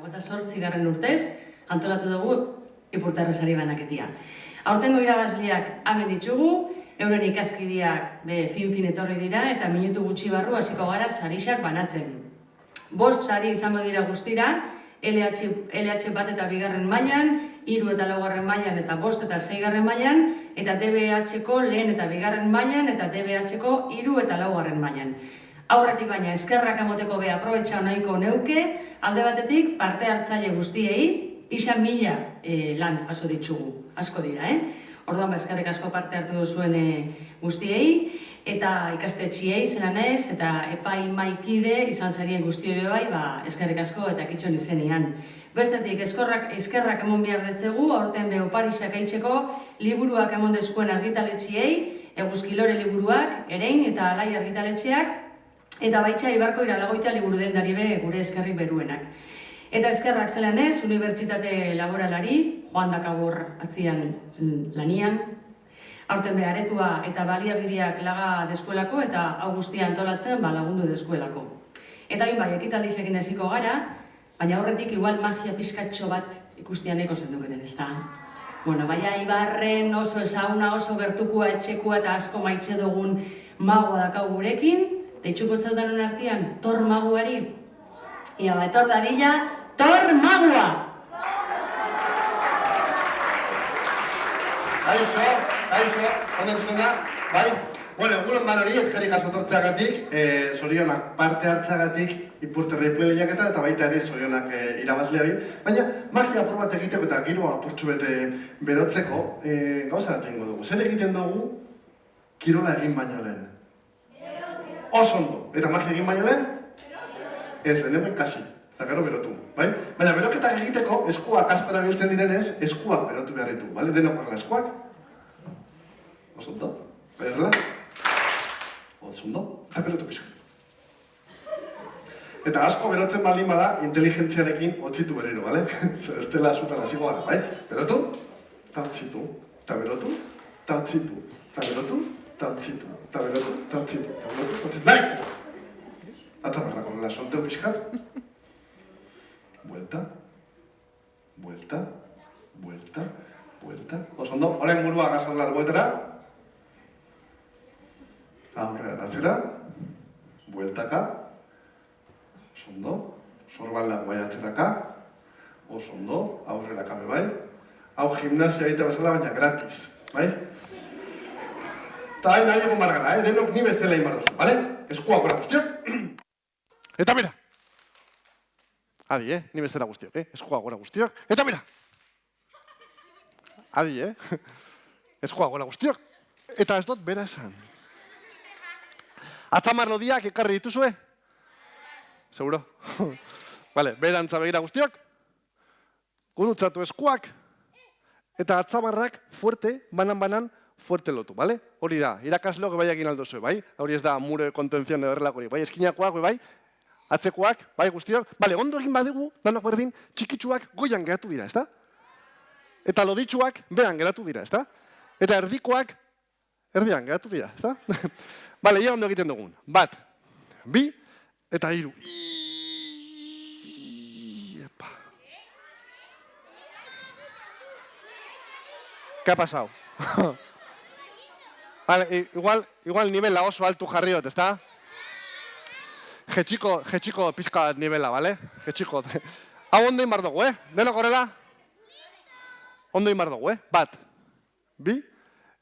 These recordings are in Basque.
28. urtez, antolatu dugu Ipurtarrezari banaketia. Aurtengo irabazleak hemen ditugu, euren ikaskideak fin etorri dira eta minutu gutxi barru hasiko gara sarixak banatzen. 5 sari izango dira guztira, LH bat eta 2. mailan, 3 eta 4. mailan eta 5 eta 6. mailan, eta DBH-ko 1. eta 2. mailan eta DBH-ko 3 eta 4. mailan. Aurretik baina eskerrak emoteko be aprobetxa nahiko neuke, alde batetik parte hartzaile guztiei, isa 1000 lan jaso ditugu, asko dira, Orduan, eskerrik asko parte hartu duzuen guztiei, eta ikastetxiei zelan ez, eta epaimaikide izan zarien guztioi bai, eskerrik asko eta kitxon izenean. Bestetik, eskerrak emon behar detzegu, aurten be oparisak aitzeko, liburuak emon dezkuen argitaletxiei, eguzkilore liburuak, erein eta alai argitaletxeak, eta baitxa Ibarko Iralagoita liburu dendari be gure eskerrik beruenak. Eta eskerrak zelan ez, unibertsitate laboralari, joan dakagor atzian lanian, aurten be aretua eta baliabideak laga deskuelako eta hau guztia antolatzen lagundu deskuelako. Eta hain bai, ekitaldizekin hasiko gara, baina horretik igual magia pizkatxo bat ikustian eko zenduketen, ez da? Bueno, baina Ibarren oso ezauna, oso gertukua, etxekua eta asko maitxe dugun magoa dakau gurekin, deitxuko txautan artean, Tor maguari. Ia etor dadila, Tor magua! Kaixo, ondo entzuten da, bai? Bueno, egunon dan hori, eskerrik asko tortzeagatik, zorionak parte hartzeagatik Ipurterri lehiaketa eta baita ere zorionak irabazleari. Baina, magia apur bat egiteko eta giroa apurtxu bete berotzeko, gauza bat egingo dugu. Zer egiten dugu, kirola egin baino lehen? Oso ondo. Eta magia egin baino lehen? Ez, lehenengo ikasi. Eta gero berotu, bai? Baina beroketak egiteko, eskuak asko erabiltzen direnez, eskuak berotu behar ditu, bale? Denok horrela eskuak. Oso ondo. Bai horrela? Oso ondo. Eta berotu pizka. Eta asko berotzen baldin bada, inteligentziarekin otzitu berriro, bale? Ez dela super hasiko gara, bai? Berotu, eta otzitu. Eta berotu, eta otzitu. Eta berotu, eta otzitu. Eta berotu, eta otzitu. Eta berotu, eta otzitu. Bai! Atzamarra konela, solteu pizkat. Buelta, buelta, buelta, buelta. Oso ondo, horren burua gazaldar bueltara. Aurrera datzera. Bueltaka. Oso ondo. Sorbalak bai atzeraka. Oso ondo. Aurrera kame bai. Hau gimnasia egite bezala baina gratis. Bai? Eta hain nahi egon bargara, denok ni bestela egin bardozu, bale? Eskuak gora guztiak. Eta mira! Adi, ni bestela guztiok, eskuak gora guztiok. Eta mira! Adi, eskuak gora guztiok. Eta ez dut bera esan. Atzamar lodiak ekarri dituzue? Seguro? Bale, berantza begira guztiok. Gurutzatu eskuak. Eta atzamarrak fuerte, banan, fuerte lotu, bale? Hori da, irakasleok bai egin aldozue, bai? Hori ez da mure kontenzion horrelako hori, bai? Eskinakoak, bai? Atzekoak, bai guztiok, bale, ondo egin badugu, danok berdin, txikitsuak goian geratu dira, ezta? Eta loditsuak beran geratu dira, ezta? Eta erdikoak erdian geratu dira, ezta? Bale, ia ondo egiten dugun. 1, 2, eta 3. ¿Qué ha pasado? Vale, igual nivela oso altu jarriot, ezta? Jetxiko pizka nivela, bale? Jetxiko. Hau ondo inbar dugu, Denok horrela? Ondo inbar dugu, 1, 2,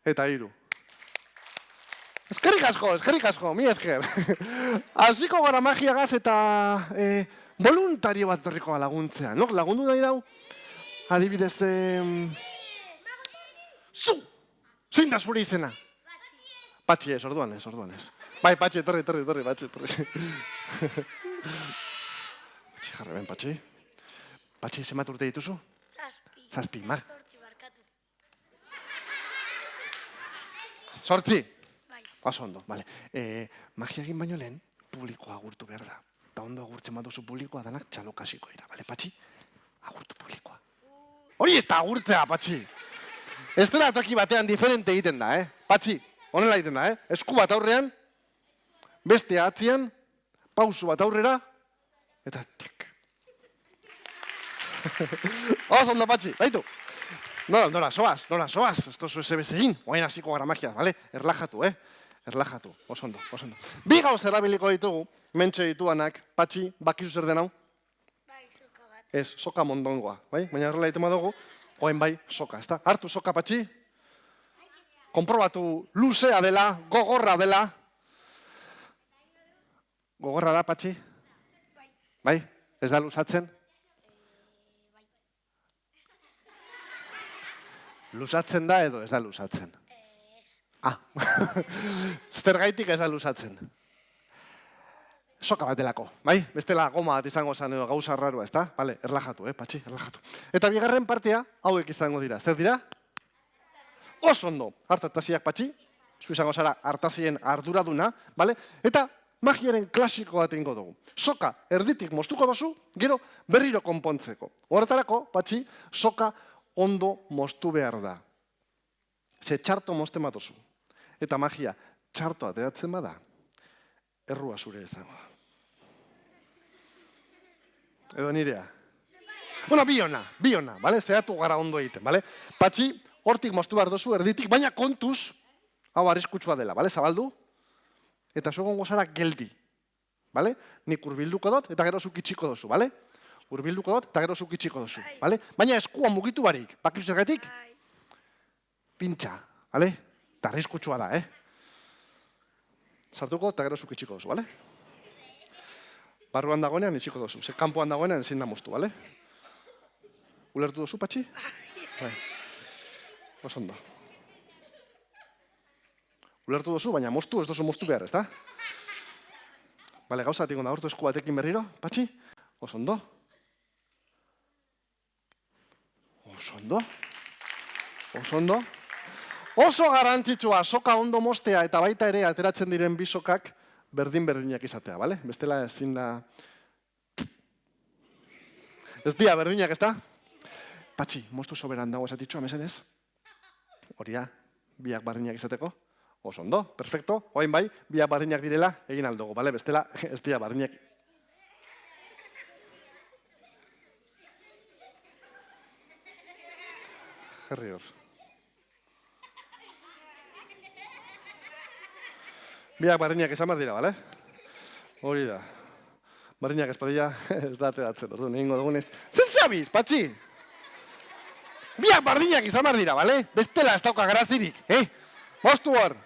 eta 3. Eskerrik asko, mi esker. Hasiko gara magiagaz eta voluntario bat torriko laguntzea, no? Lagundu nahi dau? Adibidez, zu! Zein da zure izena? Patxi ez, orduan ez. Bai, Patxi, torri, Patxi. Patxi, jarra ben, Patxi. Patxi, zenbat urte dituzu? 7. Mar. 8 barkatu. 8? Bai. Oso ondo, bale. Magia egin baino lehen, publikoa agurtu behar da. Eta ondo agurtzen baduzu publikoa danak txalokasiko dira, bale, Patxi? Agurtu publikoa. Hori ez da agurtzea, Patxi! Ez dela toki batean diferente egiten da, Patxi, honela egiten da, Esku bat aurrean, beste atzian, pausu bat aurrera, eta tik. Oso ondo, Patxi, baitu. Nora, soaz, ez tozu SBS egin, oain hasiko gara magia, bale? Erlajatu, Erlajatu, oso ondo. Bi gauz erabiliko ditugu, mentxe dituanak, Patxi, bakizu zer den hau? Bai, soka bat. Ez, soka mondongoa, bai? Baina horrela egiten badugu, oain bai, soka, ezta? Hartu soka, Patxi. Konprobatu luzea dela, gogorra dela. Gogorra da, Patxi? Bai? Ez da luzatzen? Luzatzen da edo ez da luzatzen? Zergaitik ez da luzatzen? Soka bat delako, bai? Bestela goma bat izango zen edo gauza rarua, ez da? Bale, erlajatu, Patxi, erlajatu. Eta bigarren partea, hauek izango dira. Zer dira? Oso ondo, hartatasiak, Patxi. Zu izango zara hartasien arduraduna, bale? Eta magiaren klasiko bat egingo dugu. Soka erditik moztuko dozu, gero berriro konpontzeko. Horretarako, Patxi, soka ondo moztu behar da. Ze txarto mozten bat oso. Eta magia txarto ateratzen bada, errua zure izango da. Edo nirea? Bueno, biona, bale? Zeratu gara ondo egiten, bale? Patxi, hortik moztu behar dozu, erditik, baina kontuz, hau arriskutsua dela, bale? Zabaldu? Eta zuegon gozara geldi, bale? Nik urbilduko dut, eta gero zuk itxiko dozu, bale? Urbilduko dut, eta gero zuk itxiko dozu, bale? Baina eskua mugitu barik, bakizu zergatik? Pintxa, bale? Eta arriskutsua da, Sartuko, eta gero zuk itxiko dozu, bale? Barruan dagoenean itxiko dozu, ze kanpoan dagoenean ezin da moztu, bale? Ulertu dozu, Patxi? Bai. Oso ondo. Ulertu dozu, baina moztu, ez dozu moztu behar, ez da? Bale, gauza bat ingo da, hortu esku batekin berriro, Patxi? Oso ondo. Oso garantzitsua, soka ondo mostea eta baita ere ateratzen diren bi sokak berdin-berdinak izatea, bale? Bestela ezin da... Ez dia, berdinak, ez da? Patxi, moztu soberan dago esatitxua, mesedez? Hori da, biak berdinak izateko? Oso ondo, perfecto. Oain bai, biak berdinak direla egin aldugu, bale? Bestela ez dia berdinak... Herri hor. Biak barriñak esan behar dira, bale? Hori da. Barriñak espadilla ez da ateratzen, orduan egingo dugunez. Zer zabiz, Patxi? Biak barriñak izan behar dira, bale? Bestela ez dauka garazirik, Moztu hor.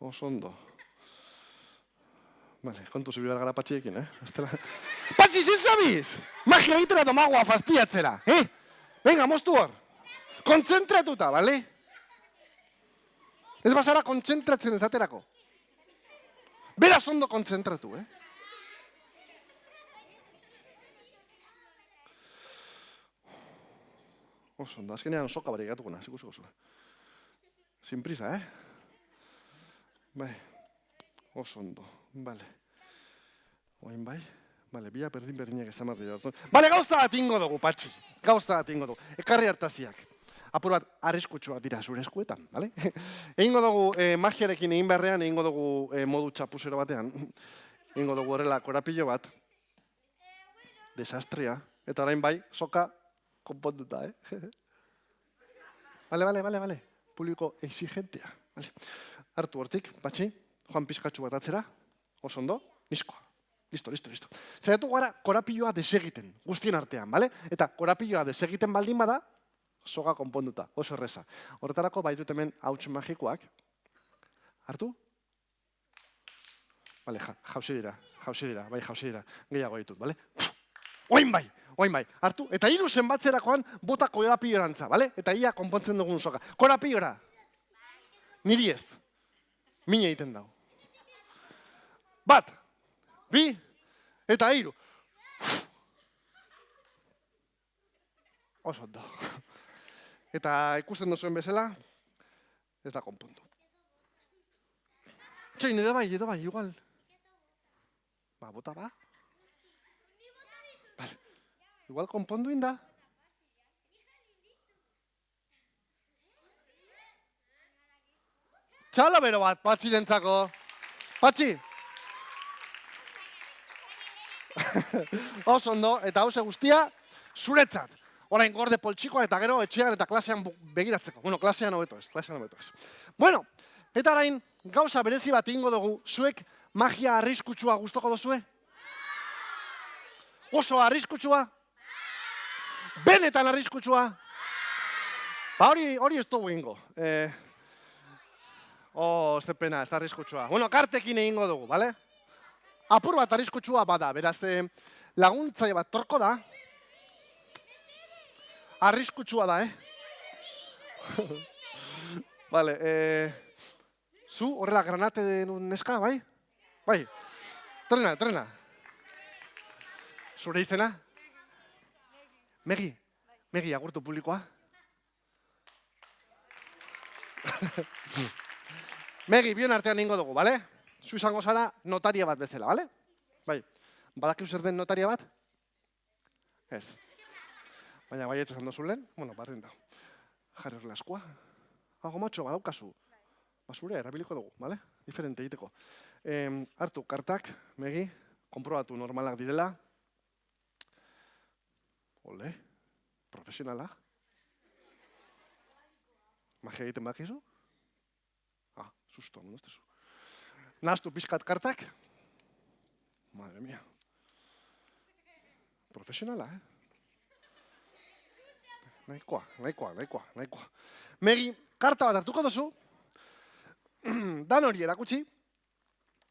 Oso ondo. Vale, kontu zubi behar gara Patxiekin, Patxi, zer zabiz? Magia egitera domagoa fastiatzera, Venga, moztu hor. Kontzentratuta, bale? Ez bazara kontzentratzen ez daterako. Beraz ondo kontzentratu, Oso ondo, azkenean soka barik gatukuna, zikuzuko zuen. Sin prisa, Bai, oso ondo, bale. Oain bai, bale, bia berdin-berdinak esan behar dira. Bale, gauza bat ingo dugu, Patxi. Gauza bat ingo dugu. Ekarri hartaziak. Apur bat arriskutsuak dira zure eskuetan, bale? Egingo dugu magiarekin egin beharrean, egingo dugu modu txapuzero batean. Egingo dugu horrela korapillo bat. Desastrea. Eta orain bai, soka konponduta, Bale. Publiko exigentea. Hartu hortik, Patxi, joan pizkatxu bat atzera. Oso ondo, niskoa. Listo. Zeratu gara korapilloa desegiten, guztien artean, bale? Eta korapilloa desegiten baldin bada, soga konponduta, oso erreza. Horretarako baitut hemen hauts magikoak. Hartu? Bale, jauzi dira. Gehiago ditut, bale? Oain bai, hartu. Eta hiru zenbatzerakoan bota korapillorantza, bale? Eta ia konpontzen dugun soga. Korapillora! Niri ez. Mine egiten dago. 1, 2, eta 3. Oso ondo. Eta ikusten duzuen bezala, ez da konpondu. Txoin, edo bai, igual. Ba, bota ba. Vale. Igual konpondu inda. Txalo bero bat, Patxi nentzako. Patxi! Oso ondo, eta hauze guztia, zuretzat. Orain gorde poltsikoa eta gero etxean eta klasean begiratzeko. Bueno, klasean hobeto ez. Bueno, eta orain gauza berezi bat egingo dugu, zuek magia arriskutsua gustoko duzue? Oso arriskutsua? Benetan arriskutsua? Ba hori ez dugu egingo. Ze pena, ez da arriskutsua. Bueno, kartekin egingo dugu, bale? Apur bat arriskutsua bada, beraz, laguntzaile bat torko da. Arriskutsua da, Vale, zu horrela granate denun neska, bai? Bai, trena. Zure izena? Megi, agurtu publikoa. Megi, bion artean ingo dugu, bale? Zu izango zara notaria bat bezala, bale? Bai, badakizu zer den notaria bat? Ez. Baina bai esan dozu lehen, bueno, barren da. Jarri horrela askoa. Gomatxo, badaukazu. Basure, erabiliko dugu, bale? Diferente egiteko. Hartu kartak, Megi, konprobatu normalak direla. Ole, profesionala. Magia egiten bakizu? Susto, mondoztezu. Nahaztu pizkat kartak. Madre mia. Profesionala, Nahikoa. Megi, karta bat hartuko duzu, dan hori erakutsi,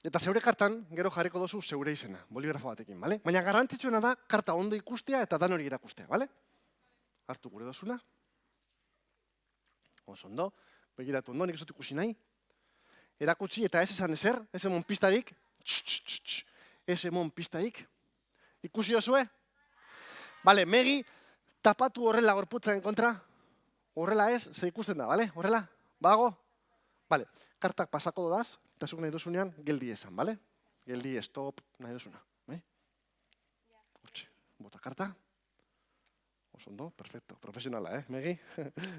eta zeure kartan gero jarriko duzu zeure izena, boligrafo batekin, bale? Baina garrantzitsuena da karta ondo ikustea eta dan hori erakustea, bale? Hartu gure dozuna. Oso ondo, begiratu ondo, nik ez dut ikusi nahi. Erakutsi eta ez esan ezer, ez emon pistarik. Ez emon pistarik. Ikusi dozue? Bale, Megi, tapatu horrela gorputzaren kontra. Horrela ez, ze ikusten da, bale? Horrela? Bago? Bale, kartak pasako dodaz, eta zuk nahi duzunean, geldi esan, bale? Geldi, stop, nahi duzuna. Hortxe, bota karta. Oso ondo, perfecto, profesionala, Megi?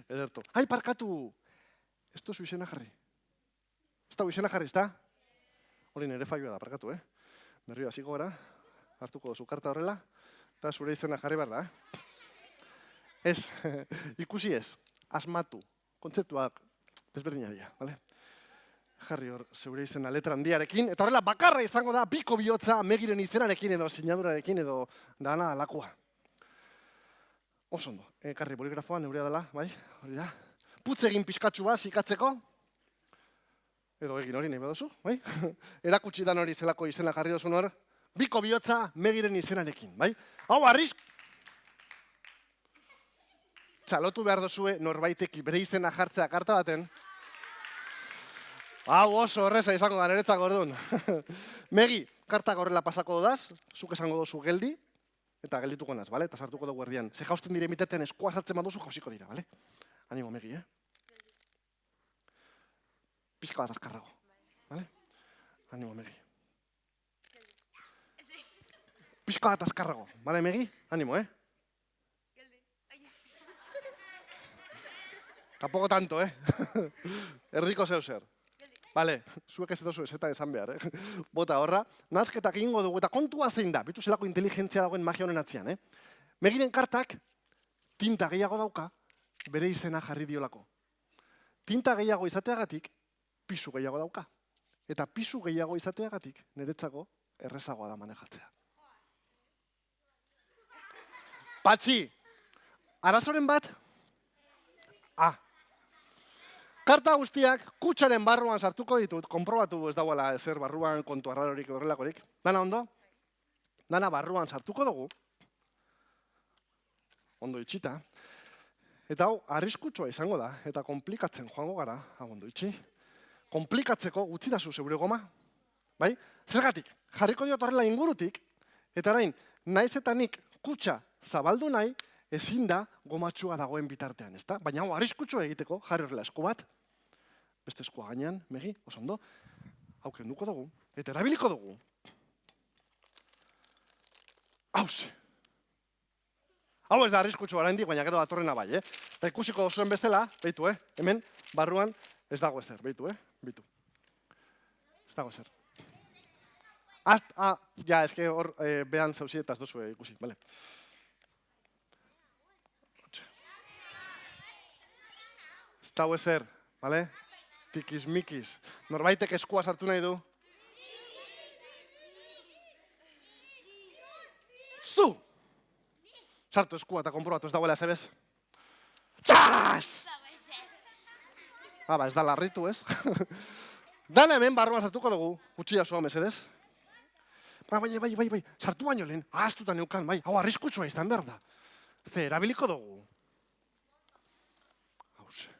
Ederto. Ai, parkatu! Ez duzu izena jarri. Ez dugu izena jarri, ez da? Hori nire faioa da, parkatu, Berrio hasiko gara, hartuko duzu karta horrela, eta zure izena jarri behar da, Ez, ikusi ez, asmatu, kontzeptuak desberdinak dira, bale? Jarri hor, zeure izena letra handiarekin, eta horrela bakarra izango da biko bihotza Megiren izenarekin edo sinadurarekin edo dana alakoa. Oso ondo, karri boligrafoa neurea dela, bai, hori da. Putz egin pixkatxu bat zikatzeko, edo egin hori nahi baduzu, bai? Erakutsi dan hori zelako izena jarri dozun hor, biko bihotza Megiren izenarekin, bai? Hau, arrisk! Txalotu behar dozue norbaitek bere izena jartzea karta baten. Hau oso horreza izango da niretzak orduan. Megi, kartak horrela pasako dodaz, zuk esango dozu geldi, eta geldituko naz, bale? Eta sartuko dugu erdian. Ze jausten dire miteten eskua sartzen baduzu jausiko dira, bale? Animo, Megi, Pizka bat azkarrago, bale? Animo, Megi. Pizka bat azkarrago, bale, Megi? Animo, Tampoco tanto, Erdiko zeu zer. Bale, zuek ez dozu ezeta esan behar, Bota horra, nazketak egingo dugu eta kontua zein da, bitu zelako inteligentzia dagoen magia honen atzian, Megiren kartak tinta gehiago dauka, bere izena jarri diolako. Tinta gehiago izateagatik, pisu gehiago dauka. Eta pisu gehiago izateagatik, niretzako errezagoa da manejatzea. Patxi, arazoren bat? Karta guztiak kutxaren barruan sartuko ditut, konprobatu ez dagoela ezer barruan kontu arrarorik horrelakorik. Dana ondo? Dana barruan sartuko dugu. Ondo itxita. Eta hau, arriskutsua izango da, eta komplikatzen joango gara, hau ondo itxi. Komplikatzeko utzi dazu zeure goma. Bai? Zergatik, jarriko diot horrela ingurutik, eta orain, naiz eta nik kutxa zabaldu nahi, ezin da gomatxua dagoen bitartean, ezta? Baina hau, arriskutsua egiteko, jarri horrela esku bat, beste eskua gainean, Megi, oso ondo, hau kenduko dugu, eta erabiliko dugu. Hauze! Hau ez da arriskutsua oraindik, baina gero datorrena bai, Eta ikusiko zuen bestela, behitu, hemen, barruan, ez dago ezer, behitu, behitu. Ez dago ezer. Ja, eske hor behan zauzi eta ez dozu ikusi, bale. Ez dau ezer, bale? Tikis-mikis. Norbaitek eskua sartu nahi du? Zu! Sartu eskua eta konprobatu ez dagoela zebez. Txas! Ez da larritu, ez? Dana hemen barruan sartuko dugu, kutxia zoa mesedez. Bai, sartu baino lehen, ahaztuta neukan, bai, hau arriskutsua izan behar da. Ze, erabiliko dugu. Hauze.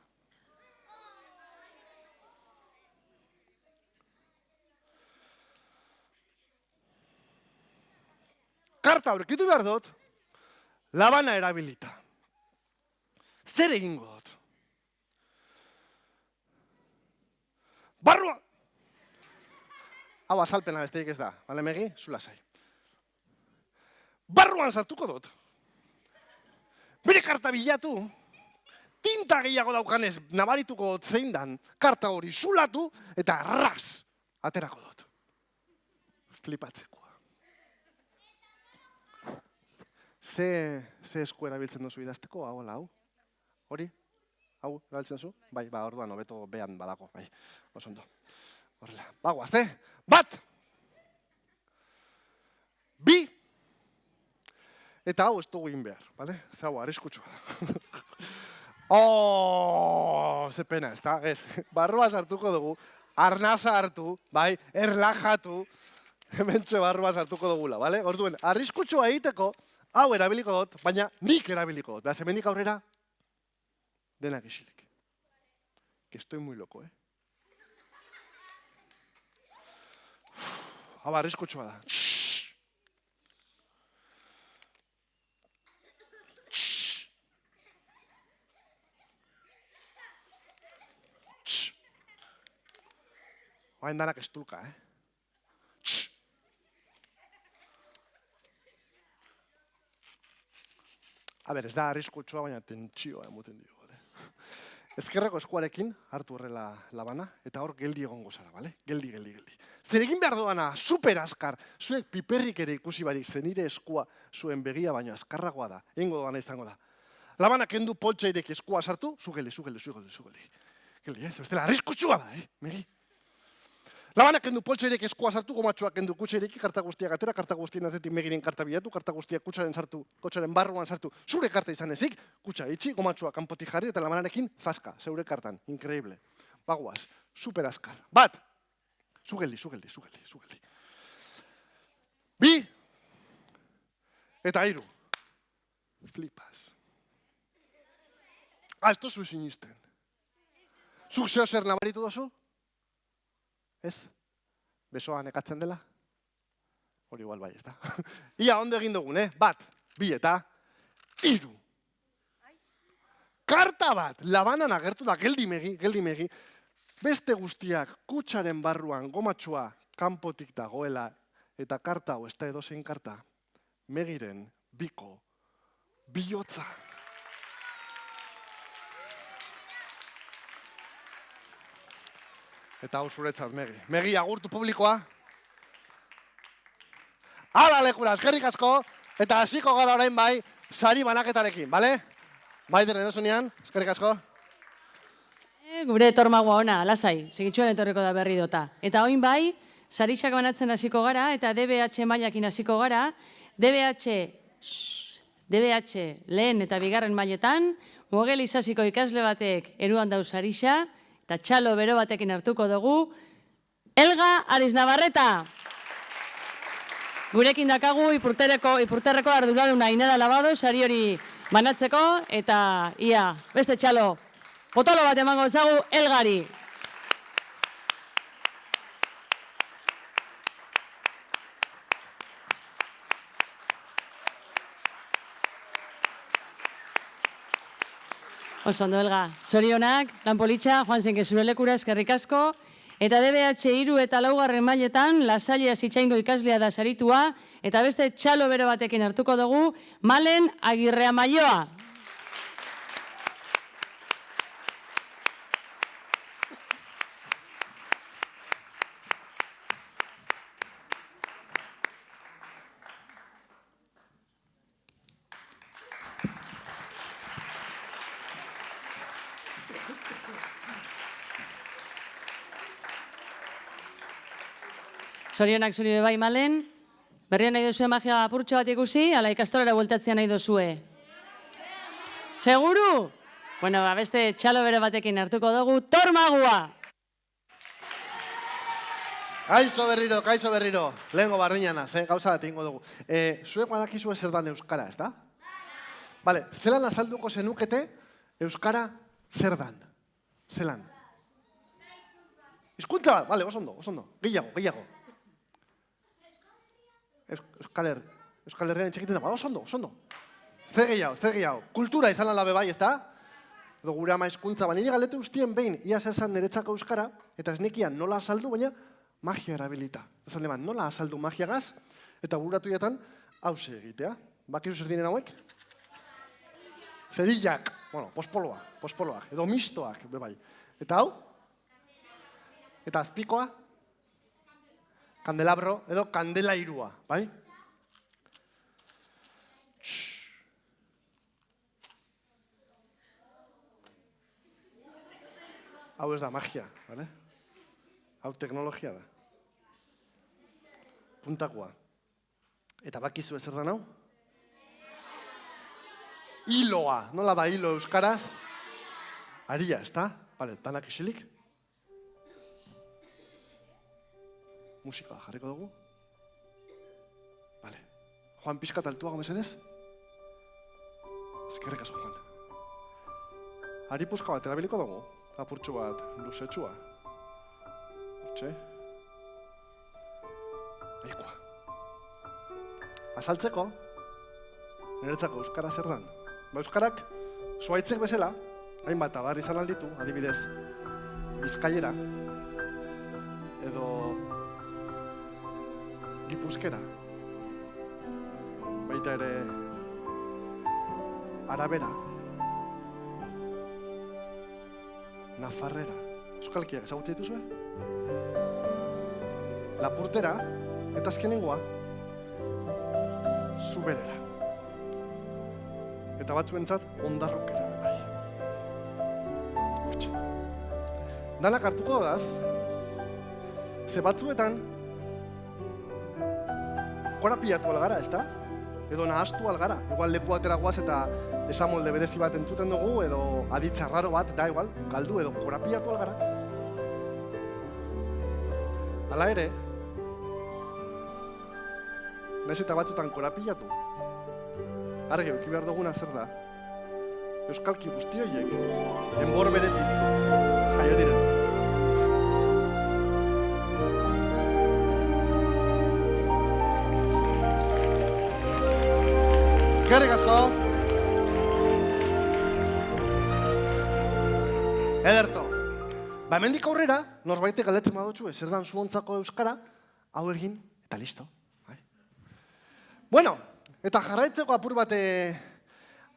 Karta aurkitu behar dut, labana erabilita. Zer egingo dut? Barruan! Hau azalpena besterik ez da, bale Megi? Zula zai. Barruan sartuko dut. Bere karta bilatu, tinta gehiago daukanez nabarituko dut zein dan, karta hori zulatu eta ras aterako dut. Flipatzekoa. Ze esku erabiltzen duzu idazteko, hau, hau? Hori? Hau, erabiltzen zu? Bai, orduan, hobeto behan badago, bai, osondo. Horrela, bagoaz, Bat! Bi! Eta hau ez dugu egin behar, bale? Ze hau, arriskutsua da. Ze pena, ez da? Ez, barrua sartuko dugu, arnasa hartu, bai, erlajatu, hementxe barrua sartuko dugula, bale? Orduen, arriskutsua egiteko, hau erabiliko dut, baina nik erabiliko dut. Beraz, hemendik aurrera, denak isilik. Que estoy muy loco, Hau arriskutsua da. Hain danak estulka, A ber, ez da arriskutsua, baina tentsioa emoten dio, Ezkerreko eskuarekin hartu horrela labana, eta hor geldi egongo zara, bale? Geldi. Zer egin behar doana, super azkar, zuek piperrik ere ikusi barik, zenire eskua zuen begia, baina azkarragoa da, egingo doana izango da. Labana kendu poltsa ireki eskua sartu, zugeli. Geldi, bestela arriskutsua da, Megi? Labana kendu poltsa ireki eskua sartu, gomatxoa kendu kutsa ireki, karta guztiak atera, karta guztien atetik Megiren karta bilatu, karta guztiak kutsaren barruan sartu, zure karta izan ezik, kutsa itxi, gomatxoa kanpotik jarri, eta labanarekin zaska, zeure kartan, increíble. Bagoaz, super azkar. Bat! Zugeldi. Bi! Eta 3. Flipas. Ez tozu sinisten. Zuk zeo zer nabaritu dozu? Ez? Besoa nekatzen dela? Hori igual bai, ez da? Ia, ondo egin dugun, Bat, 2 eta 3. Karta bat, labanan agertu da, geldi Megi. Beste guztiak kutsaren barruan gomatxua kanpotik dagoela eta karta hau ez da edozein karta, Megiren biko bihotza. Eta hau zuretzat, Megi. Megi, agurtu publikoa. Hala lekura, eskerrik asko, eta hasiko gara orain bai, sari banaketarekin, bale? Maider edozunean, eskerrik asko. Gure etormagoa ona, lasai, segitxuan etorriko da berri dota. Eta oin bai, sarixak banatzen hasiko gara, eta DBH mailakin hasiko gara, DBH lehen eta bigarren mailetan, Mogel Isasiko ikasle batek eruan dau sarixa, eta txalo bero batekin hartuko dugu, Elga Ariznabarreta. Gurekin dakagu ipurterreko arduraduna Ainada Labado, sari hori banatzeko, eta ia, beste txalo, potolo bat emango ezagu Elgari. Osondo, Elga. Zorionak, lan politxa, joan zenke zure lekura eskerrik asko. Eta DBH 3 eta 4. mailetan, Lasalia Zitzaingo ikaslea da saritua, eta beste txalo bero batekin hartuko dugu, Malen Agirrea Maioa. Zorionak zuri bai malen, berrien nahi duzue magia apurtxo bat ikusi, ala ikastorara bueltatzea nahi duzue. Seguru? Bueno, beste txalo bere batekin hartuko dugu, tormagua! Kaixo berriro. Lehengo barriñanaz, gauza bat ingo dugu. Zuek badakizue zer dan euskara, ez da? Bale, zelan azalduko zenukete euskara zer dan? Zelan? Hizkuntza bat, bale, osondo. Gehiago. Euskal Herrian txekiten dago, osondo. Zer gehiago. Kultura izan alabe bai, ez da? Edo gure ama hizkuntza, baina nire galete ustien behin, ia zer zan niretzako euskara, eta ez nekian nola azaldu, baina magia erabilita. Ezan leban, nola azaldu magiagaz, eta buratu jatan, hause egitea. Bakizu zer diren hauek? Zerillak, bueno, pospoloak, edo mistoak, bebai. Eta hau? Eta azpikoa? Kandelabro, edo kandelairua, bai? Hau ez da magia, bale? Hau teknologia da. Puntakoa. Eta bakizu zer da hau? Hiloa. Nola da hilo euskaraz? Aria, ez da? Bale, tanak isilik. Musika jarriko dugu. Bale. Joan pixkat altuago mesedez? Eskerrik asko, Juan. Haripuzka bat erabiliko dugu. Apurtxo bat, luzetxua. Hortxe. Nahikoa. Azaltzeko, niretzako euskara zer dan. Euskarak, zuaitzek bezala, hainbat abar izan alditu, adibidez, bizkaiera, edo gipuzkera, baita ere arabera, nafarrera, euskalkiak ezagutzen dituzue? Lapurtera, eta azkenengoa, zuberera. Eta batzuentzat, ondarrokera, bai. Hortxe. Danak hartuko dodaz, ze batzuetan, korapilatu algara, ez da? Edo nahastu algara. Igual leku atera guaz eta esamolde berezi bat entzuten dugu, edo aditza raro bat, da igual, galdu edo korapilatu algara. Hala ere, nahiz eta batzutan korapilatu, argi euki behar duguna zer da, euskalki guzti horiek, enbor beretik, jaio diren. Eskerrik asko! Ederto! Ba, hemendik aurrera, norbaitek galetzen badotxu, zer dan zuontzako euskara, hau egin, eta listo. Bueno, eta jarraitzeko apur bat,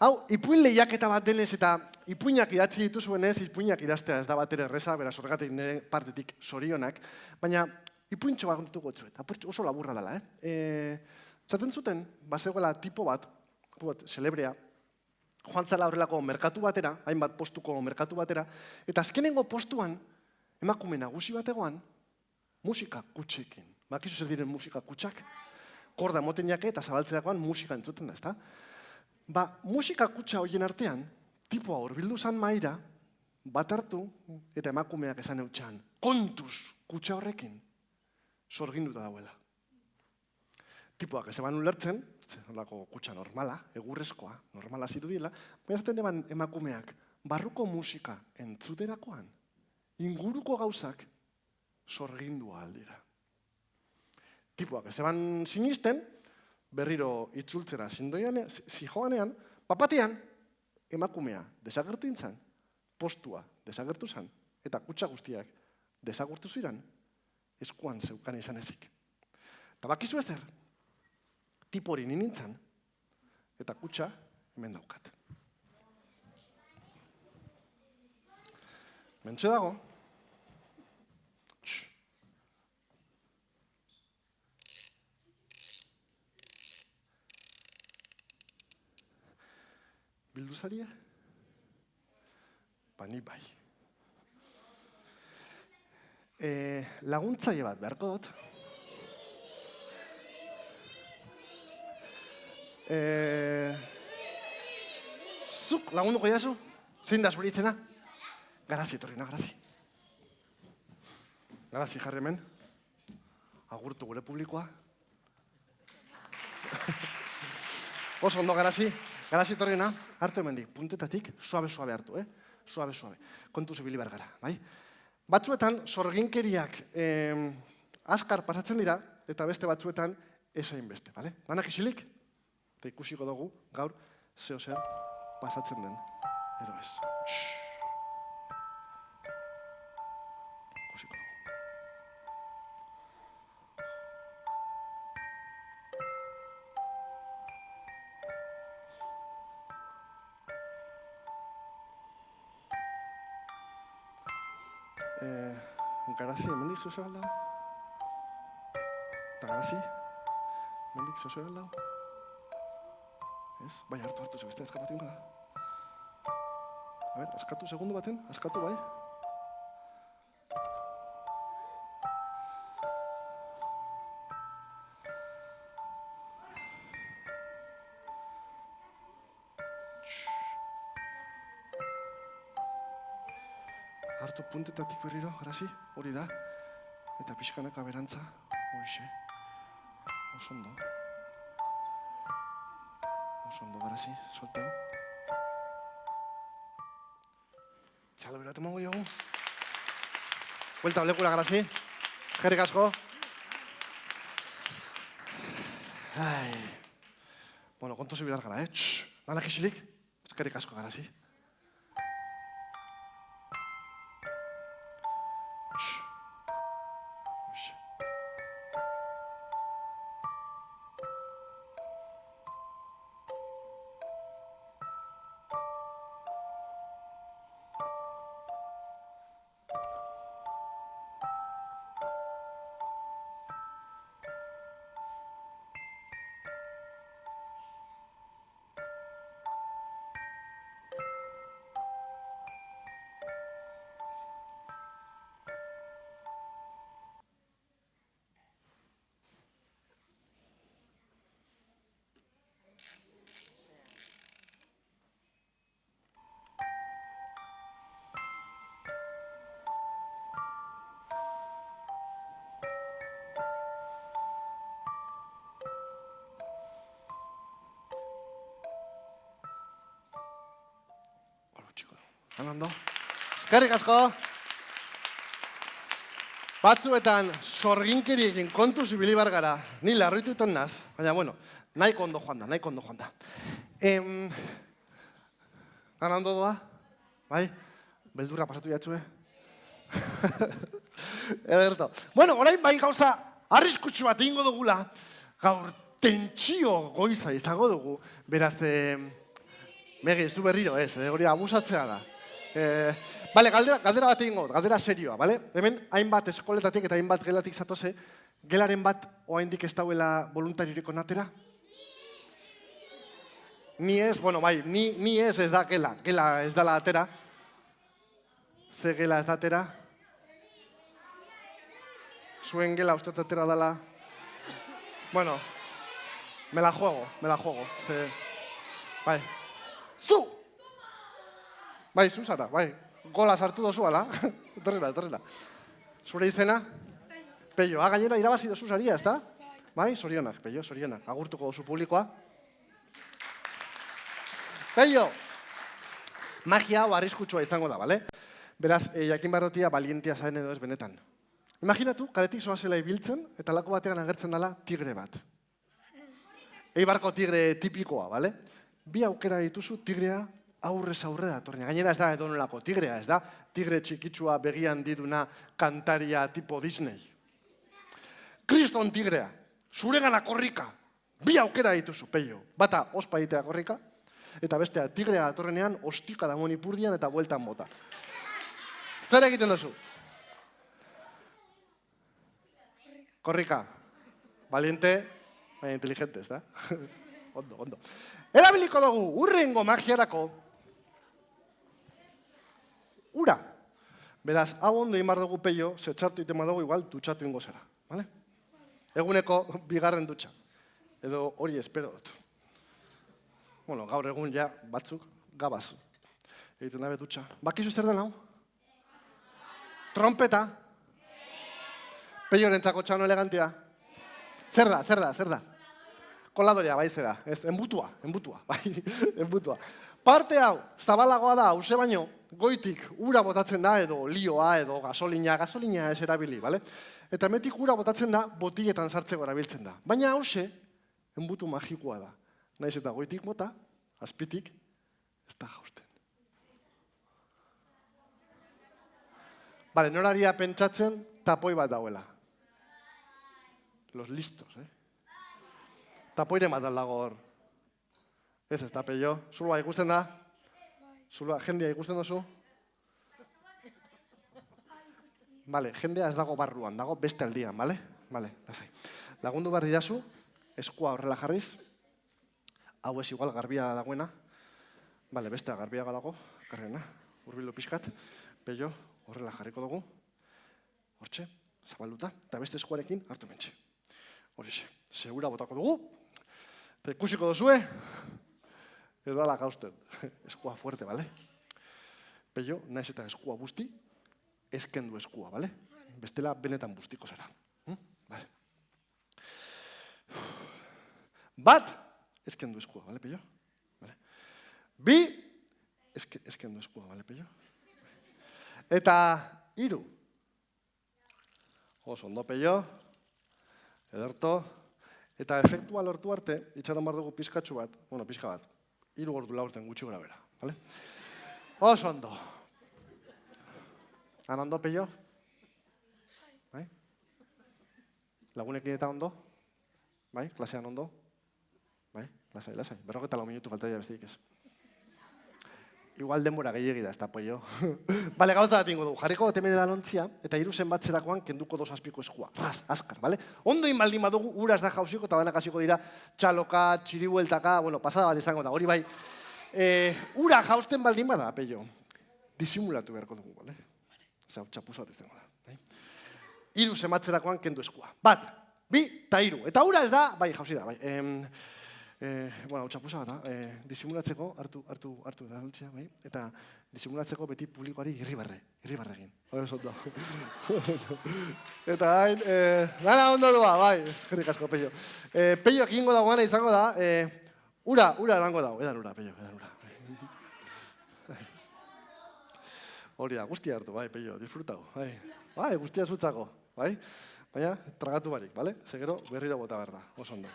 hau, ipuin lehiaketa bat denez eta ipuinak idatzi dituzuenez, ipuinak idaztea ez da bat ere erreza, beraz horregatik nire partetik zorionak, baina ipuintxo bat gontuko txuet, oso laburra dela, Zaten zuten, bazegoela tipo bat, celebrea, joan zela horrelako merkatu batera, hainbat postuko merkatu batera, eta azkenengo postuan, emakume nagusi bategoan, musika kutxekin. Bakizu zer diren musika kutxak? Korda moten jake eta zabaltzerakoan musika entzuten da, ezta? Ba, musika kutxa horien artean, tipoa hurbildu zan maira, bat hartu eta emakumeak esan eutxan, kontuz kutxa horrekin, sorginduta dauela. Tipoak ezaban ulertzen, horrelako kutxa normala, egurrezkoa, normala zirudiela, baina zaten eban emakumeak, barruko musika entzuterakoan, inguruko gauzak sorgindua aldira. Tipoak ezaban sinisten, berriro itzultzera zijoanean, bapatean, emakumea desagertu intzan, postua desagertu zan, eta kutxa guztiak desagertu ziren, eskuan zeukan izan ezik. Eta bakizu ezer, tipo hori nintzen, eta kutxa hemen daukat. Mentxe dago, bildu zaria? Ba, ni bai. Laguntzaile bat beharko dut. Zuk lagunduko jazu? Zein da zure izena? Garazi etorri, Garazi. Garazi jarri hemen. Agurtu gure publikoa. Oso ondo, Garazi. Garazi etorriena, hartu hemendik, puntetatik, suabe hartu, Suabe. Kontu zibili behar gara, bai? Batzuetan, sorginkeriak azkar pasatzen dira, eta beste batzuetan esain beste, bale? Banak isilik, eta ikusiko dugu, gaur, zer pasatzen den, edo ez. Ikusiko dugu. Garazi, hemendik zozo aldau? Eta Garazi? Hemendik zozo aldau? Ez? Bai, hartu, ze beste eskapatu ingo da. A ber, askatu segundu baten, askatu bai. Hartu puntetatik berriro, Garazi, hori da. Eta pixkanaka berantza, hoxe. Osondo. Osondo, Garazi, soltau. Txalo beratu mongo jogu. Buelta olekura, Garazi. Eskerrik asko. Bueno, kontu zibilar gara, Danak isilik. Eskerrik asko, Garazi. Ondo. Eskerrik asko. Batzuetan sorginkeriekin kontuz ibili bar gara. Ni larritu iten naz, baina bueno, nahiko ondo joan da. Lan ondo doa? Bai? Beldurra pasatu jatzue? Ederto. Bueno, orain bai gauza arriskutsu bat egingo dugula. Gaur tentsio goiza izango dugu. Beraz, Megi, ez du berriro ez, hori abusatzea da. Bale, galdera bat egingo, galdera serioa, bale? Hemen hainbat eskoletatik eta hainbat gelatik zatoze, gelaren bat oraindik ez dauela voluntariorik onatera? Ni ez, bueno, bai, ni ez da gela ez dala atera. Ze gela ez da atera? Zuen gela uste atera dala. Bueno, me la juego. Bai. Zu! Bai, zu zara, bai. Gola sartu dozu, ala? Etorrela. Zure izena? Peio. Gainera irabazi dozu saria, ez da? Bai, zorionak, Peio, zorionak. Agurtuko dozu publikoa. Peio! Magia hau arriskutsua izango da, bale? Beraz, jakin barrotia balientia zaren edo ez benetan. Imaginatu, kaletik zoazela ibiltzen, eta lako batean agertzen dela tigre bat. Eibarko tigre tipikoa, bale? Bi aukera dituzu tigrea aurrez aurre datorrean. Gainera ez da edonolako tigrea, ez da? Tigre txikitsua begian diduna kantaria tipo Disney. Kriston tigrea, zuregana korrika. Bi aukera dituzu, Peio. Bata, ospa egitea korrika, eta bestea, tigrea datorrenean, ostika damon ipurdian eta bueltan bota. Zer egiten duzu? Korrika. Valiente, baina inteligente, ez da? Ondo. Erabiliko dugu, urrengo magiarako, ura. Beraz, hau ondo egin behar dugu peio, ze txartu egiten badugu igual dutxatu ingo zera. Vale? Eguneko bigarren dutxa. Edo hori espero dut. Bueno, gaur egun ja batzuk gabaz. Egiten dabe dutxa. Bakizu zer den hau? Trompeta? Peiorentzako txano elegantia? Zer da? Koladorea, bai zera. Ez, enbutua, bai, enbutua. Parte hau, zabalagoa da, hause baino, goitik ura botatzen da, edo lioa, edo gasolina ez erabili, bale? Eta hemetik ura botatzen da, botiletan sartzeko erabiltzen da. Baina hause, enbutu magikoa da. Naiz eta goitik bota, azpitik, ez da jausten. Bale, noraria pentsatzen, tapoi bat dauela. Los listos, Tapoire bat dago hor. Ez da, peio. Zulua ikusten da? Zulua, jendea ikusten dozu? Bale, jendea ez dago barruan, dago beste aldian, bale? Bale, lasai. Lagundu behar didazu, eskua horrela jarriz. Hau ez igual garbia dagoena. Bale, bestea garbiaga dago, garriena, hurbildu pixkat. Peio, horrela jarriko dugu. Hortxe, zabalduta, eta beste eskuarekin hartu mentxe. Horixe, segura botako dugu. Eta ikusiko duzue, ez dala gausten. Eskua fuerte, bale? Peio, naiz eta eskua busti, eskendu eskua, bale? Bestela benetan bustiko zara. Bale. Bat, eskendu eskua, bale, peio? Bale. Bi, eskendu eskua, bale, peio? Eta hiru. Oso ondo, peio. Ederto. Eta efektua lortu arte, itxaron behar dugu pizkatxu bat, bueno, pizka bat, 3 ordu laurten gutxi gora bera, bale? Oso ondo. Han ondo, peio? Bai? Lagunekin eta ondo? Bai? Klasean ondo? Bai? Lasai. 44 minutu falta dira besteik ez. Igual denbora gehiagi da, ez da, peio. Bale, gauza bat ingo dugu. Jarriko temene da lontzia, eta 3 zenbatzerakoan kenduko 2 azpiko eskua. Raz, azkar, bale? Ondo inbaldin badugu, uraz da jauziko, eta banak hasiko dira txaloka, txiribueltaka, bueno, pasada bat izango da, hori bai. Ura jausten baldin bada, peio. Disimulatu beharko dugu, bale? Zer, txapuza bat izango da. 3 zenbatzerakoan kendu eskua. 1, 2, eta 3. Eta ura ez da, bai, jauzi da, bai. Bueno, txapuza bat da, disimulatzeko, hartu da lontzia, bai? Eta disimulatzeko beti publikoari irribarre egin. Hori oso ondo. Eta hain, gana ondo doa, bai, eskerrik asko, peio. Peio egingo dagoana izango da, ura edango dago, edan ura, peio, edan ura. Hori da, guztia hartu, bai, peio, disfrutau, bai. Bai, guztia zutzako, bai? Baina, tragatu barik, bale? Segero, berriro bota behar da, oso ondo.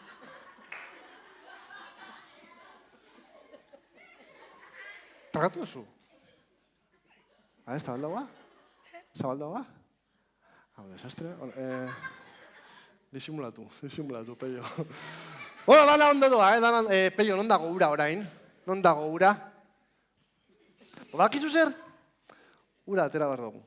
Tragatu duzu? Zabaldagoa? Zabaldagoa? Hau, desastre. Disimulatu, peio. Bueno, dana ondo doa, peio, non dago ura orain? Non dago ura? Bakizu zer? Ura atera behar dugu.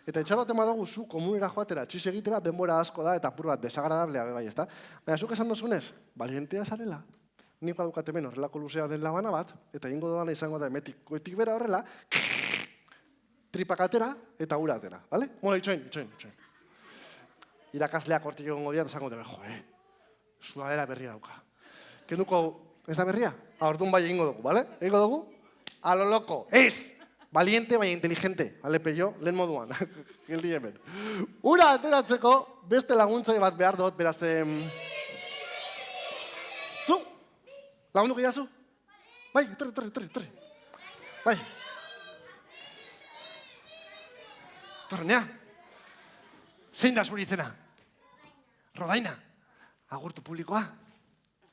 Eta etxaroten badugu zu komunera joatera, txiz egitera, denbora asko da, eta apur bat desagradablea bai, ezta? Baina zuk esan dozunez, balientea zarela. Nik badukat hemen horrelako luzea den labana bat, eta ingo doana izango da emetik goitik bera horrela, tripak atera eta ura atera, bale? Mola, itxoin. Irakasleak hortik egongo dira, eta zango dira, sudadera berria dauka. Kenduko, ez da berria? Orduan bai egingo dugu, bale? Egingo dugu? A lo loco, ez! Valiente, baina inteligente, bale, peio? Lehen moduan, geldi hemen. Ura ateratzeko, beste laguntzaile bat behar dut, beraz, lagunduko jazu? Bai, etorri. Bai. Torre, nea. Zein da zuri izena? Rodaina. Agurtu publikoa.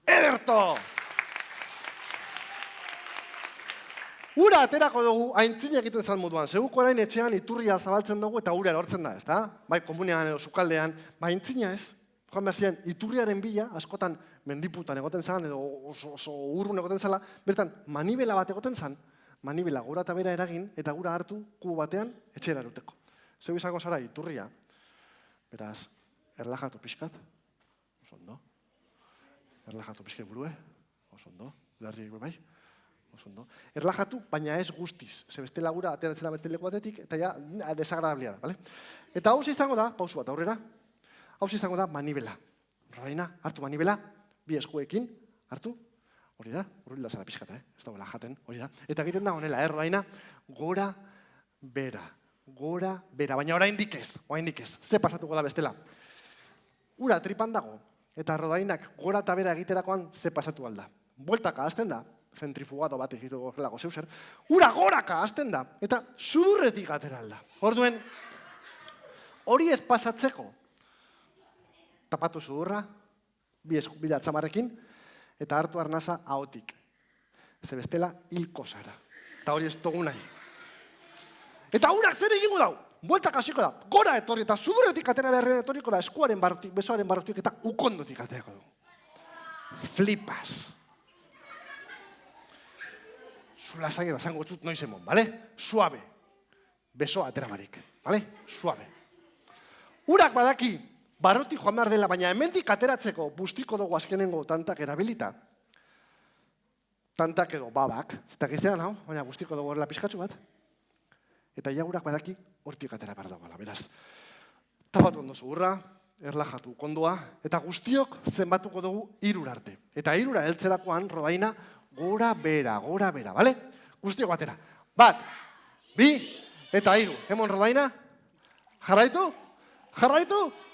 Ederto! Ura aterako dugu, aintzin egiten zan moduan. Seguko orain etxean iturria zabaltzen dugu eta ura erortzen da, ezta? Bai, komunean edo sukaldean. Ba, aintzina ez. Joan behar ziren, iturriaren bila, askotan mendiputan egoten zan, edo oso urrun egoten zala, bertan manibela bat egoten zan, manibela gura eta bera eragin, eta gura hartu kubo batean etxera eruteko. Zeu izango zara iturria, beraz, erlajatu pixkat, oso ondo. Erlajatu pixkat burue, oso ondo, larri bai. oso ondo. Erlajatu, baina ez guztiz. Ze beste lagura ateratzen da beste leku batetik, eta ja, desagradablia da, bale? Eta hau izango da, pausu bat aurrera, hau izango da manibela. Rodaina, hartu manibela, bi eskuekin, hartu, hori da, hori da zara pixkata, ez dagoela jaten, hori da. Eta egiten da honela, rodaina, gora, bera, baina oraindik ez, ze pasatuko da bestela. Ura tripan dago, eta rodainak gora eta bera egiterakoan ze pasatu alda. Bueltaka hasten da, zentrifugado bat egiteko lako zeuser, ura goraka hasten da, eta sudurretik atera alda. Orduen, hori ez pasatzeko, tapatu sudurra, bila atzamarrekin, eta hartu arnaza ahotik. Ze bestela hilko zara. Eta hori ez dugu nahi. Eta urak zer egingo dau? Bueltak hasiko da, gora etorri eta sudurretik atera beharren etorriko da, eskuaren barrutik, besoaren barrutik eta ukondotik aterako du. Flipas. Zula zain eta zango zut noiz emon, bale? Suabe. Besoa atera barik, bale? Suabe. Urak badaki, barrutik joan behar dela, baina hemendik ateratzeko bustiko dugu azkenengo tantak erabilita. Tantak edo babak, ez dakiztean hau, baina bustiko dugu horrela pixkatzu bat. Eta jaurak badaki hortik atera behar dagoela, beraz. Tapatu ondo zugurra, erlajatu kondoa, eta guztiok zenbatuko dugu 3 arte. Eta 3 heltzerakoan rodaina gora bera, bale? Guztiok batera. 1, 2, eta 3. Hemon rodaina? Jarraitu?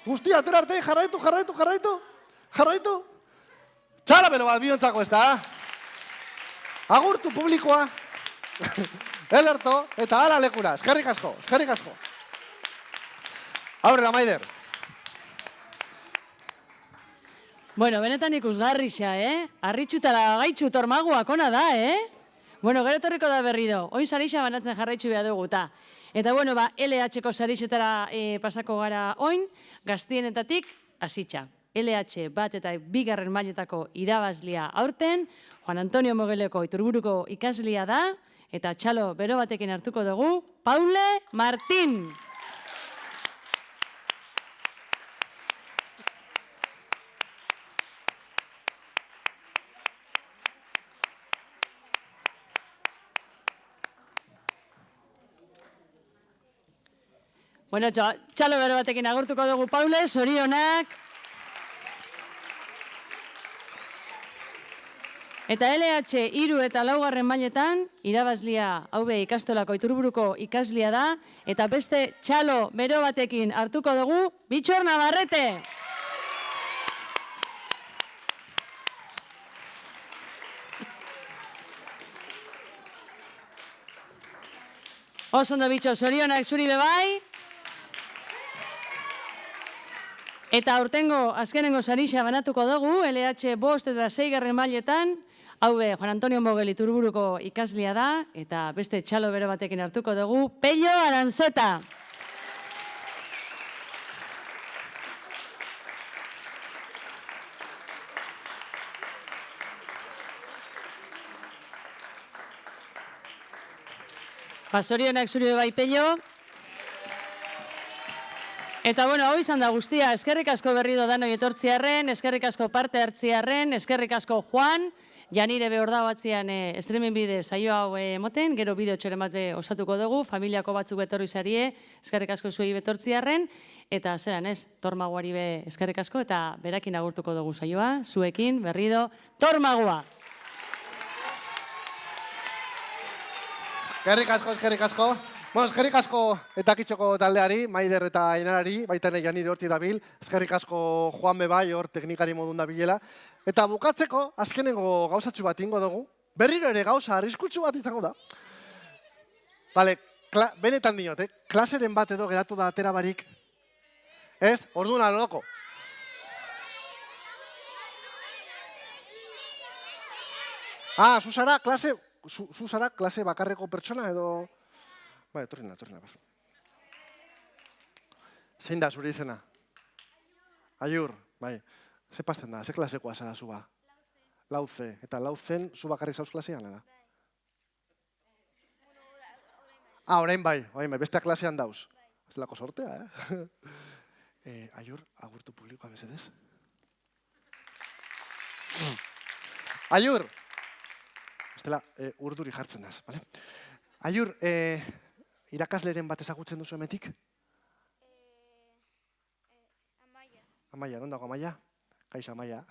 Guztia atera arte, jarraitu? Txala belo bat biontzako ez da? Agurtu publikoa. Elerto, eta ala lekura. Eskerrik asko. Aurrera, Maider. Bueno, benetan ikusgarrixa, Arritxutara gaitxu tormaguak ona da, Bueno, gero etorriko da berrido. Oin sarixa banatzen jarraitzu behar dugu, Eta, bueno, LH-ko sarixetara pasako gara oin, gaztienetatik hasitxa. LH bat eta 2. mailetako irabazlia aurten, Juan Antonio Mogeleko Iturburuko ikaslia da, eta txalo bero batekin hartuko dugu, Paule Martín. Bueno, txalo bero batekin agurtuko dugu, Paule, zorionak. Eta LH 3 eta 4. mailetan, irabazlia haube ikastolako Iturburuko ikaslia da, eta beste txalo bero batekin hartuko dugu, Bitxor Navarrete. Osondo Bitxor, zorionak zuri bebai. Eta aurtengo azkenengo sarixa banatuko dugu, LH 5 eta 6. mailetan, haube Juan Antonio Mogel Iturburuko ikaslia da, eta beste txalo bero batekin hartuko dugu, Pello Aranzeta. Zorionak zuri bai, Pello. Eta, bueno, hau izan da guztia, eskerrik asko berrido danoi etortziarren, eskerrik asko parte hartziarren, eskerrik asko Juan, Janire behor da batzian streamen bide saio hau emoten, gero bideo txoren bat osatuko dugu, familiako batzuk betorri zarie, eskerrik asko zuei betortziarren, eta zeran ez, tormaguari be eskerrik asko, eta berakin agurtuko dugu saioa, zuekin, berrido, tormagua! Eskerrik asko. Bueno, eskerrik asko eta kitxoko taldeari, Maider eta Ainarari, baita nahi Janire horti dabil, eskerrik asko Juan Bebai hor teknikari modun dabilela. Eta bukatzeko, azkenengo gauzatxu bat ingo dugu, berriro ere gauza arriskutsu bat izango da. Bale, benetan dinot, klaseren bat edo geratu da atera barik. Ez? Orduan aloko. Zuzara klase bakarreko pertsona edo... Bai, etorrina. Zein da zure izena? Aiur, bai. Ze pasten da, ze klasekoa zara zuba? Lauze. Eta lauzen zu bakarrik zauz klasean, da? Orain bai, besteak klasean dauz. Zelako sortea, Aiur, agurtu publikoa mesedez. Aiur, bestela urduri jartzen naz, bale? Aiur, irakasleren bat ezagutzen duzu hemetik? Amaia. Amaia, non dago Amaia? Kaixo, Amaia.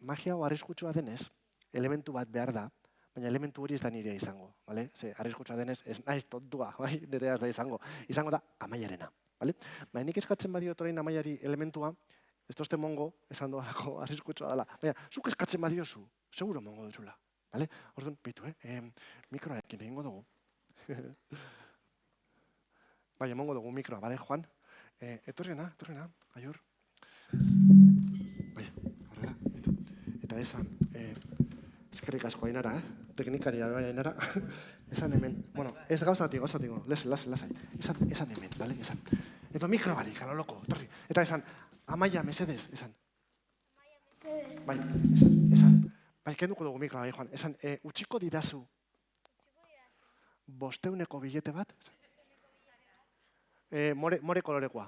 Magia hau arriskutsua denez, elementu bat behar da, baina elementu hori ez da nirea izango, bale? Ze arriskutsua denez, ez naiz tontua, bai? Nirea ez da izango. Izango da Amaiarena, bale? Baina nik eskatzen badio orain Amaiari elementua, ez tozte mongo, esan doalako arriskutsua dela. Baina, zuk eskatzen badiozu, seguro mongo duzula, bale? Orduan, bitu, mikroarekin egingo dugu. Bai, emongo dugu mikroa, bale, Juan? Etorrena, Aiur. Bai, horrela, bitu. Eta esan, eskerrik asko Ainara, teknikaria bai Ainara. Esan hemen, bueno, ez gauzatik, lasai. Esan hemen, bale, esan. Edo mikro barik, alo loko, torri. Eta esan, Amaia, mesedez, esan. Amaia, mesedez. Bai, esan. Bai, kenduko dugu mikroa, bai, Juan. Esan, utziko didazu. 500 billete bat? More kolorekoa.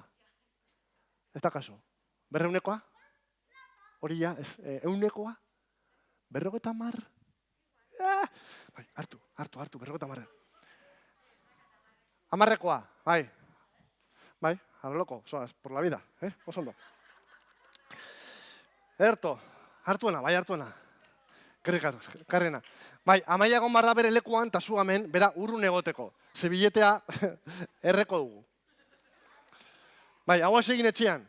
Ez da kaso. 200koa? Hori ja, 100koa? 50? Bai, hartu, 50. 10koa, bai. Bai, a lo loco, soaz, por la vida, oso ondo. Hartuena, bai, hartuena. Karrena. Bai, Amaia egon bar da bere lekuan, eta zu hemen, bera urrun egoteko. Ze billetea erreko dugu. Bai, hau egin etxean.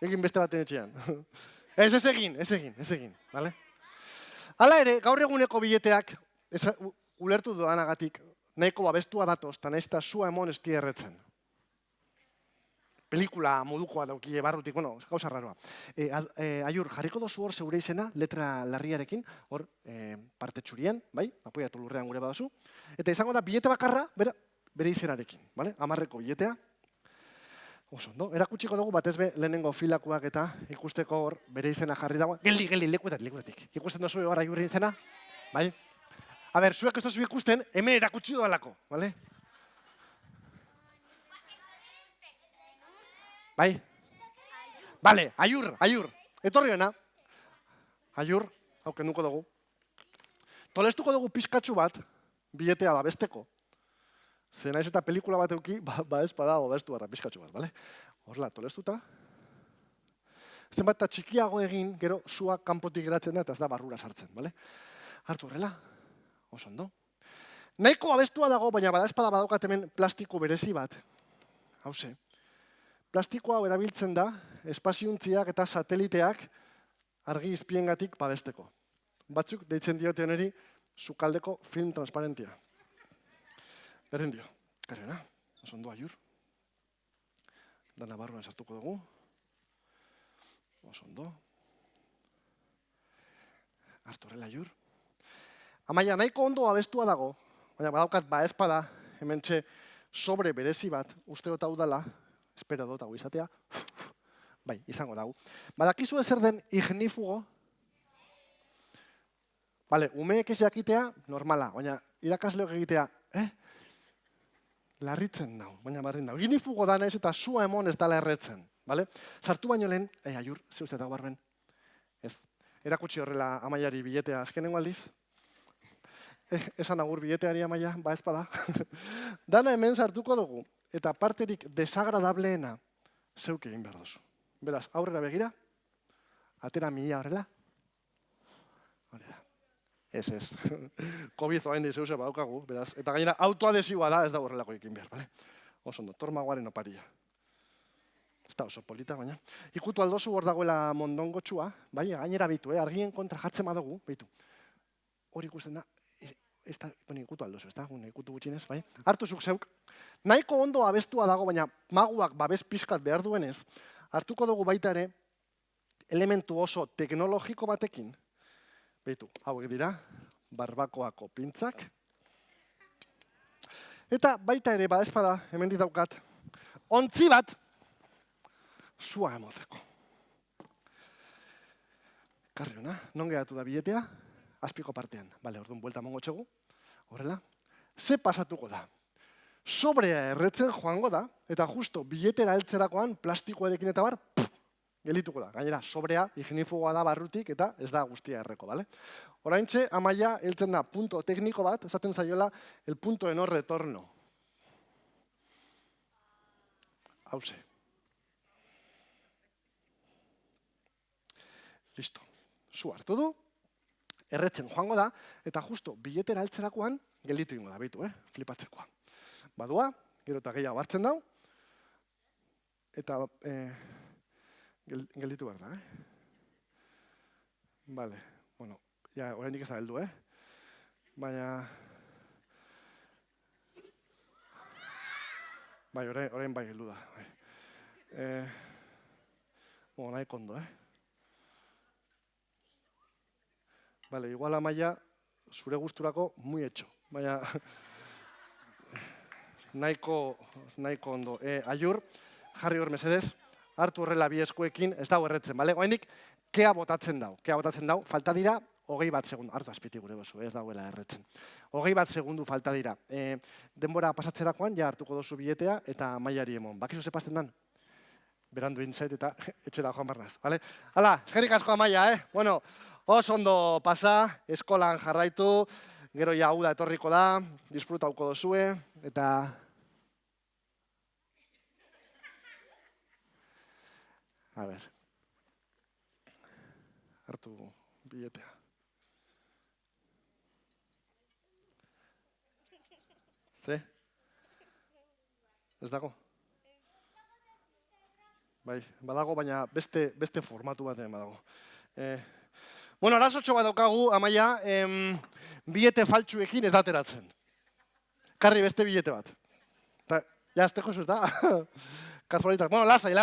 Egin beste baten etxean. Ez egin, bale? Hala ere, gaur eguneko billeteak, ulertu dudanagatik, nahiko babestua datoz, eta nahiz eta zua emon ez erretzen. Pelikula modukoa dauki barrutik, bueno, gauza raroa. Aiur, jarriko dozu hor zeure izena, letra larriarekin, hor parte txurien, bai, apoiatu lurrean gure badozu. Eta izango da, billete bakarra, bere izenarekin, bale? 10ko billetea. Oso, no? Erakutsiko dugu, batez be, lehenengo filakuak eta ikusteko hor bere izena jarri dagoen. Geldi, lekuetatik. Ikusten dozu hor Aiurri izena, bai? A ber, zuek ez dozu ikusten, hemen erakutsi doalako, bale? Bai? Bale, Aiur. Etorri hona. Aiur, hau kenduko dugu. Tolestuko dugu pizkatxu bat, billetea babesteko. Ze naiz eta pelikula bat euki, ba ez badago bestu bat, pizkatxu bat, bale? Horrela, tolestuta. Zenbat eta txikiago egin, gero sua kanpotik geratzen da, eta ez da barrura sartzen, bale? Hartu horrela, oso ondo. Nahiko abestua dago, baina bada espada badaukat hemen plastiko berezi bat. Hauze. Plastiko hau erabiltzen da, espaziuntziak eta sateliteak argi izpiengatik babesteko. Batzuk deitzen diote honeri sukaldeko film transparentia. Berdin dio, karrena, oso ondo Aiur. Dana barruan sartuko dugu. Oso ondo. Hartu horrela Aiur. Amaia, nahiko ondo abestua dago, baina badaukat ba espada, hementxe sobre berezi bat, uste dut hau dela, espero dut hau izatea, bai, izango dago. Badakizu zer den ignífugo? Bale, umeek ez jakitea, normala, baina irakasleok egitea, larritzen dago, baina bardin dago. Ignífugo da naiz eta sua emon ez dala erretzen, bale? Sartu baino lehen, Aiur, ze uste dago barben? Ez, erakutsi horrela Amaiari billetea azkenengo aldiz? Esan agur billeteari Amaia, ba ez bada. Dana hemen sartuko dugu, eta parterik desagradableena zeuk egin behar duzu. Beraz, aurrera begira, atera mila horrela. Horrela. Ez. Kobizo hain dizeu zeba daukagu, beraz. Eta gainera, autoadesiua da, ez da horrelako ekin behar, bale? Oso ondo, tormagoaren oparia. Ez da oso polita, baina. Ikutu aldozu hor dagoela mondongotxua, bai, gainera bitu, argien kontra jartzen badugu, bitu. Hori ikusten da, ez da, ikutu aldozu, ez da, ikutu gutxinez, bai? Hartu zuk zeuk. Nahiko ondo abestua dago, baina maguak babes pixkat behar duenez, hartuko dugu baita ere, elementu oso teknologiko batekin, behitu, hauek dira, barbakoako pintzak, eta baita ere, ba espada, hemen ditaukat, ontzi bat, sua emoteko. Karri hona, non geratu da billetea? Azpiko partean. Bale, orduan, buelta mongo txegu. Horrela. Ze pasatuko da? Sobrea erretzen joango da, eta justo billetera heltzerakoan plastikoarekin eta bar, gelituko da. Gainera, sobrea, ignifugoa da barrutik eta ez da guztia erreko, bale? Oraintxe, Amaia heltzen da punto tekniko bat, esaten zaiola el punto de no retorno. Hauze. Listo. Zu hartu du, erretzen joango da, eta justo biletera altzerakoan gelditu ingo da, beitu, flipatzekoa. Badua, gero eta gehiago hartzen dau, eta gelditu behar da, Vale, bueno, ja, oraindik ez da heldu, Baina... Bai, orain bai heldu da. Bueno, nahi kondo, Vale, igual Amaia, zure gusturako muy hecho, baina nahiko ondo. Aiur, jarri hor mesedez, hartu horrela bi eskuekin, ez dago erretzen, bale? Oraindik kea botatzen dau, falta dira 21 segundu, hartu azpiti gure dozu, ez dagoela erretzen. 21 segundu falta dira. Denbora pasatzerakoan, ja hartuko dozu biletea eta Amaiari emon. Bakizu ze pasten dan? Berandu intzait eta etxera joan barnaz, bale? Hala, eskerrik asko Amaia, Bueno, oso ondo pasa, eskolan jarraitu, gero ja uda etorriko da, disfrutauko dozue, eta... A ber... Hartu biletea. Ze? Ez dago? Bai, badago, baina beste formatu batean badago. Bueno, arazotxo bat daukagu, Amaia, bilete faltsuekin ez dateratzen. Karri beste bilete bat. Ja, azteko ez da? Kasualitak. Bueno, lasai,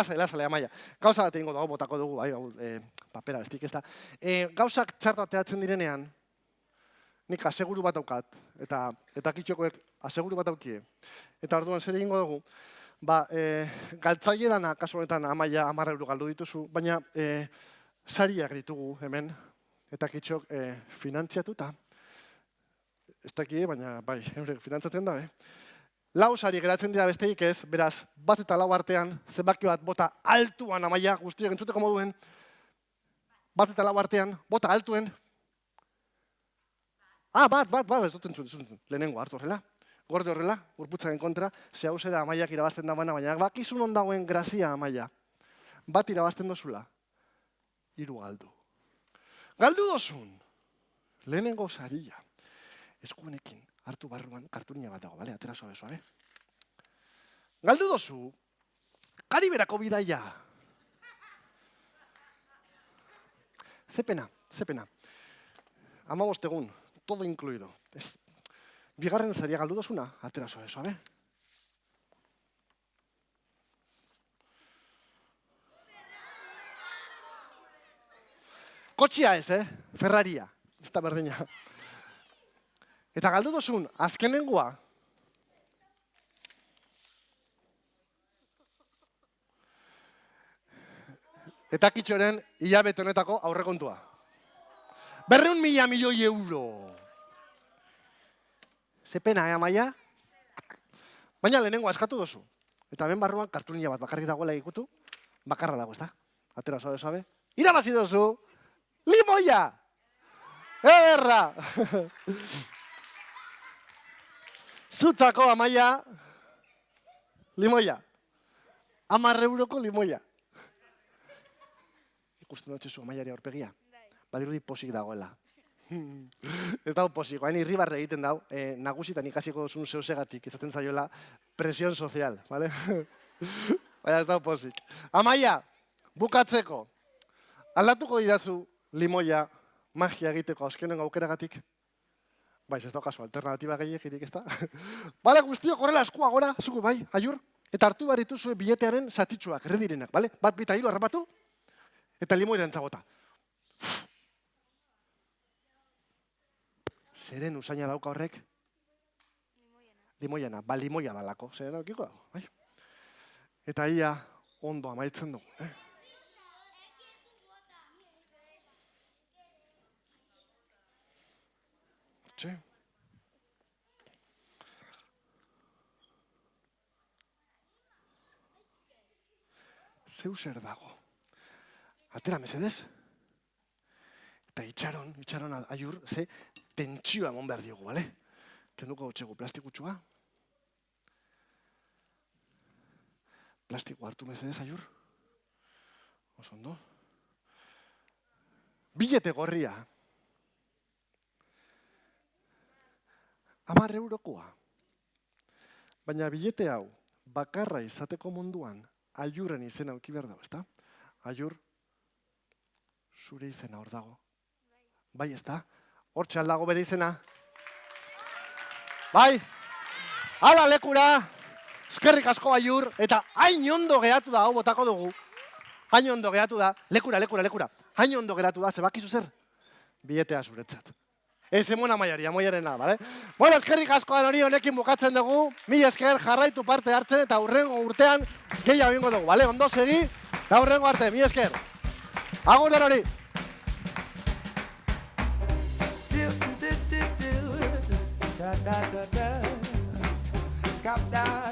Amaia. Gauza bat egingo dago, botako dugu, papera bestik ez da. Gauzak txartateatzen direnean, nik aseguru bat daukat, eta kitxokoek aseguru bat daukie. Eta orduan zer egingo dugu, galtzaile dana, kasu honetan Amaia 10 euro galdu dituzu, baina sariak ditugu hemen, eta kitxok finantziatuta. Ez dakie, baina bai, finantzatzen da, Lau sari geratzen dira besteik ez, beraz, bat eta lau artean, zenbaki bat bota altuan Amaia, guztiak entzuteko moduen, bat eta lau artean, bota altuen. Bat, ez dut entzut, lehenengo hartu horrela. Gorde horrela, urputzaren kontra, ze hau zera Amaiak irabazten da baina bakizun ondagoen grazia Amaia. Bat irabazten dozula, 3 galdu. Galdu dozun, lehenengo saria, eskuenekin hartu barruan kartunia bat dago, bale? Atera sobe. Galdu dozu, Kariberako bidaia. Zepena. 15 egun, todo incluido. Bigarren zaria galdu dozuna, atera sobe. Kotxia ez, Ferraria. Ez da berdina. Eta galdu dozun, azkenengoa. Eta kitxoren hilabete honetako aurrekontua. 200.000 milioi euro. Ze pena, Amaia? Baina lehenengoa eskatu dozu. Eta hemen barruan kartunia bat bakarrik dagoela ikutu, bakarra dago, ez da? Atera sobe. Irabazi dozu! Limoia! Erra! Zutako, Amaia, limoia. 10 euroko limoia. Ikusten dutxezu Amaiari aurpegia. Badirudi posik dagoela. Ez dago posik, hain irribarre egiten dau, nagusitan ikasiko duzun zeusegatik, izaten zaiola presión sozial, bale? Baina ez dago posik. Amaia, bukatzeko, aldatuko didazu limoia magia egiteko azkenengo aukeragatik? Baiz, ez daukazu alternatiba gehiagirik, ez da? Bale, guztiok horrela eskua gora, zugu bai, Aiur? Eta hartu behar dituzue biletearen zatitxuak, erredirenak, bale? Bat, bita, hiru, harrapatu, eta limoira entzagota. Zeren usaina dauka horrek? Limoiana, limoia dalako, zeren daukiko dago, bai? Eta ia ondo amaitzen dugu, Txe. Zeu zer dago. Atera mesedez. Eta itxaron aiur, ze tentsioa emon behar diogu, bale? Kenduko txegu plastikutsua. Plastiko hartu mesedez aiur. Oso ondo. Billete gorria. 10 eurokoa. Baina billete hau, bakarra izateko munduan, aiurren izena auki behar dago, ezta? Aiur, zure izena hor dago. Bai, ezta? Hor txaldago bere izena. Bai, ala lekura, eskerrik asko aiur, eta hain ondo geratu da, hau botako dugu. Hain ondo geratu da, lekura. Hain ondo geratu da, zebakizu zer? Billetea zuretzat. Ez emona Amaiarena, bale? Bueno, eskerrik asko hori honekin bukatzen dugu, mila esker jarraitu parte hartzen eta hurrengo urtean gehiago egingo dugu, bale? Ondo segi, eta hurrengo arte, mila esker. Agur den hori! Scop down.